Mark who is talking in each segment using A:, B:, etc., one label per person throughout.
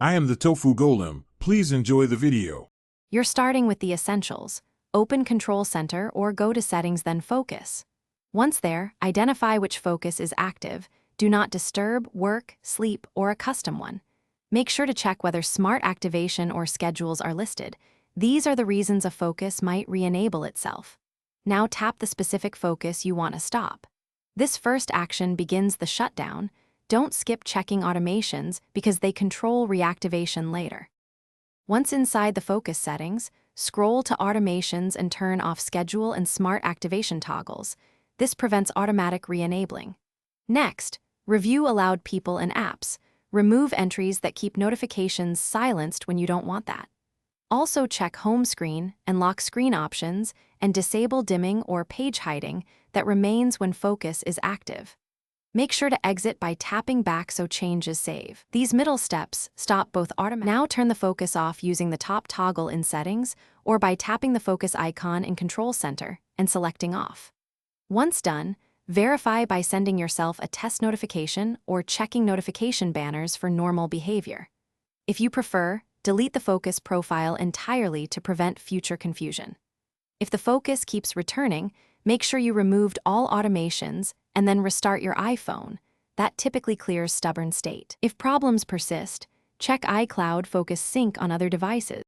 A: I am the Tofu Golem. Please enjoy the video.
B: You're starting with the essentials. Open Control Center or go to Settings, then Focus. Once there, identify which focus is active. Do not disturb, work, sleep, or a custom one. Make sure to check whether Smart Activation or Schedules are listed. These are the reasons a focus might re-enable itself. Now tap the specific focus you want to stop. This first action begins the shutdown. Don't skip checking automations because they control reactivation later. Once inside the focus settings, scroll to Automations and turn off Schedule and Smart Activation toggles. This prevents automatic re-enabling. Next, review allowed people and apps. Remove entries that keep notifications silenced when you don't want that. Also check Home Screen and Lock Screen options and disable dimming or page hiding that remains when focus is active. Make sure to exit by tapping back so changes save. These middle steps stop both automatic. Now turn the focus off using the top toggle in Settings or by tapping the focus icon in Control Center and selecting Off. Once done, verify by sending yourself a test notification or checking notification banners for normal behavior. If you prefer, delete the focus profile entirely to prevent future confusion. If the focus keeps returning, make sure you removed all automations and then restart your iPhone. That typically clears stubborn state. If problems persist, check iCloud Focus Sync on other devices.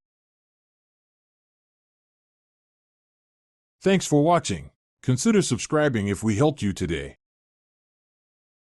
A: Thanks for watching. Consider subscribing if we helped you today.